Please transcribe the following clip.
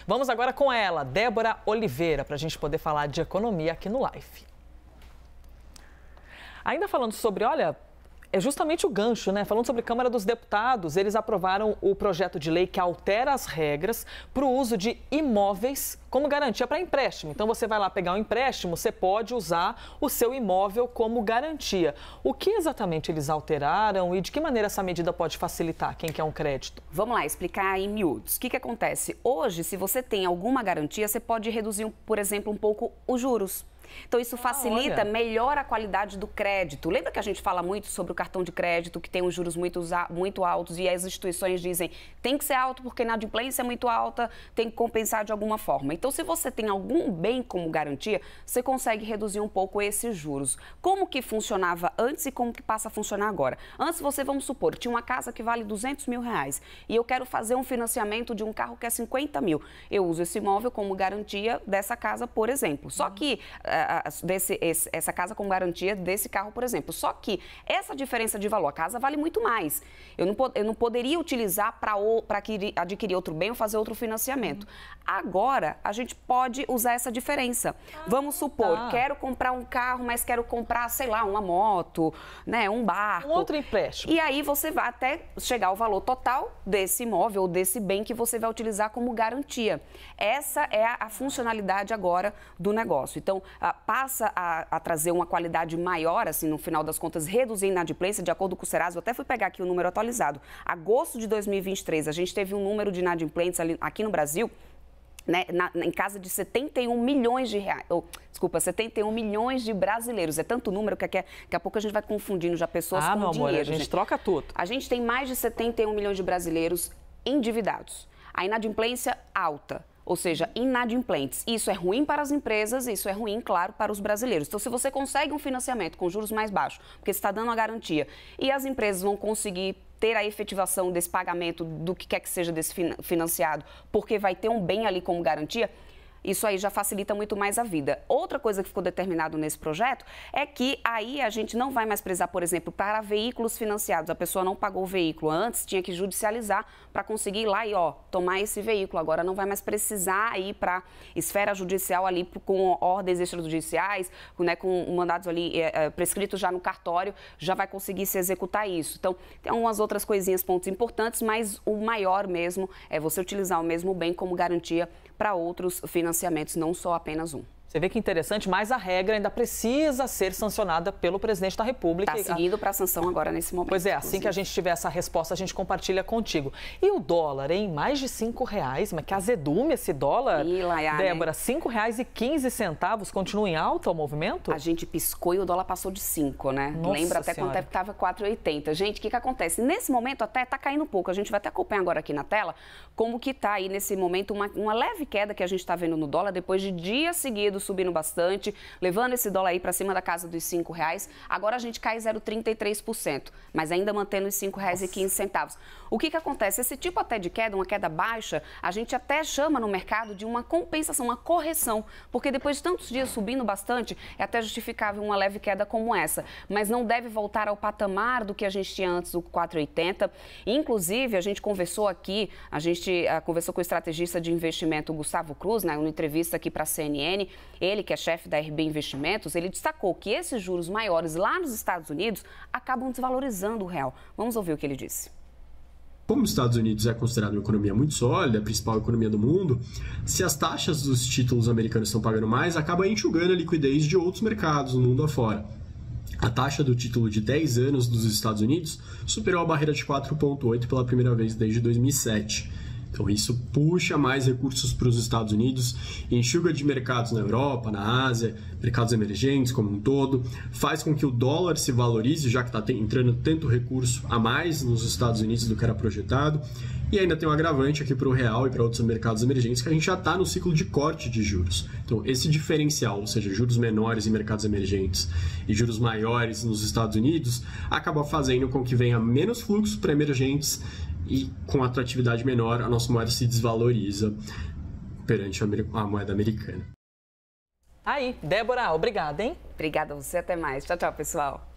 Vamos agora com ela, Débora Oliveira, para a gente poder falar de economia aqui no Live. Ainda falando sobre, olha, é justamente o gancho, né? Falando sobre Câmara dos Deputados, eles aprovaram o projeto de lei que altera as regras para o uso de imóveis como garantia para empréstimo. Então, você vai lá pegar um empréstimo, você pode usar o seu imóvel como garantia. O que exatamente eles alteraram e de que maneira essa medida pode facilitar quem quer um crédito? Vamos lá, explicar em miúdos. O que acontece? Hoje, se você tem alguma garantia, você pode reduzir, por exemplo, um pouco os juros. Então, isso facilita, melhora a qualidade do crédito. Lembra que a gente fala muito sobre o cartão de crédito, que tem os juros muito altos e as instituições dizem tem que ser alto porque a inadimplência é muito alta, tem que compensar de alguma forma. Então, se você tem algum bem como garantia, você consegue reduzir um pouco esses juros. Como que funcionava antes e como que passa a funcionar agora? Antes, vamos supor, tinha uma casa que vale R$200 mil e eu quero fazer um financiamento de um carro que é 50 mil. Eu uso esse imóvel como garantia dessa casa, por exemplo. Só que essa casa com garantia desse carro, por exemplo. Só que essa diferença de valor, a casa vale muito mais. Eu não poderia utilizar para adquirir outro bem ou fazer outro financiamento. Agora, a gente pode usar essa diferença. Vamos supor, quero comprar um carro, mas quero comprar, sei lá, uma moto, né, um barco. Um outro empréstimo. E aí você vai até chegar ao valor total desse imóvel ou desse bem que você vai utilizar como garantia. Essa é a funcionalidade agora do negócio. Então, passa a trazer uma qualidade maior, assim, no final das contas, reduzir a inadimplência, de acordo com o Serasa. Eu até fui pegar aqui o número atualizado. Agosto de 2023, a gente teve um número de inadimplentes aqui no Brasil, né, em casa de 71 milhões de reais, 71 milhões de brasileiros. É tanto número que daqui a pouco a gente vai confundindo já pessoas com meu dinheiro. amor, a gente troca tudo. A gente tem mais de 71 milhões de brasileiros endividados. A inadimplência alta. Ou seja, inadimplentes. Isso é ruim para as empresas, isso é ruim, claro, para os brasileiros. Então, se você consegue um financiamento com juros mais baixos, porque você está dando a garantia, e as empresas vão conseguir ter a efetivação desse pagamento do que quer que seja desse financiado, porque vai ter um bem ali como garantia, isso aí já facilita muito mais a vida. Outra coisa que ficou determinado nesse projeto é que aí a gente não vai mais precisar, por exemplo, para veículos financiados. A pessoa não pagou o veículo antes, tinha que judicializar para conseguir ir lá e, tomar esse veículo. Agora não vai mais precisar ir para a esfera judicial ali com ordens extrajudiciais, né, com mandados ali prescritos já no cartório, já vai conseguir se executar isso. Então, tem algumas outras coisinhas, pontos importantes, mas o maior mesmo é você utilizar o mesmo bem como garantia para outros financiamentos, não só apenas um. Você vê que interessante, mas a regra ainda precisa ser sancionada pelo presidente da República. Está seguindo para a sanção agora nesse momento. Pois é, assim que a gente tiver essa resposta, a gente compartilha contigo. E o dólar, hein? Mais de R$5, mas que azedume esse dólar. Débora, R$5,15, continua em alta o movimento? A gente piscou e o dólar passou de 5, né? Nossa Lembra até Senhora. quando estava 4,80. Gente, o que acontece? Nesse momento até está caindo um pouco. A gente vai até acompanhar agora aqui na tela como que está aí nesse momento uma leve queda que a gente está vendo no dólar depois de dias seguidos subindo bastante, levando esse dólar aí para cima da casa dos R$5. Agora a gente cai 0,33%, mas ainda mantendo os R$5,15. O que acontece? Esse tipo até de queda, uma queda baixa, a gente até chama no mercado de uma compensação, uma correção, porque depois de tantos dias subindo bastante, é até justificável uma leve queda como essa, mas não deve voltar ao patamar do que a gente tinha antes, do 4,80. Inclusive, a gente conversou aqui, conversou com o estrategista de investimento Gustavo Cruz, né, uma entrevista aqui para a CNN, ele que é chefe da RB Investimentos, ele destacou que esses juros maiores lá nos Estados Unidos acabam desvalorizando o real. Vamos ouvir o que ele disse. Como os Estados Unidos é considerado uma economia muito sólida, a principal economia do mundo, se as taxas dos títulos americanos estão pagando mais, acaba enxugando a liquidez de outros mercados no mundo afora. A taxa do título de 10 anos dos Estados Unidos superou a barreira de 4,8 pela primeira vez desde 2007. Então, isso puxa mais recursos para os Estados Unidos, enxuga de mercados na Europa, na Ásia, mercados emergentes como um todo, faz com que o dólar se valorize, já que está entrando tanto recurso a mais nos Estados Unidos do que era projetado, e ainda tem um agravante aqui para o real e para outros mercados emergentes, que a gente já está no ciclo de corte de juros. Então, esse diferencial, ou seja, juros menores em mercados emergentes e juros maiores nos Estados Unidos, acaba fazendo com que venha menos fluxo para emergentes e com atratividade menor, a nossa moeda se desvaloriza perante a moeda americana. Aí, Débora, obrigada, hein? Obrigada a você, até mais. Tchau, tchau, pessoal.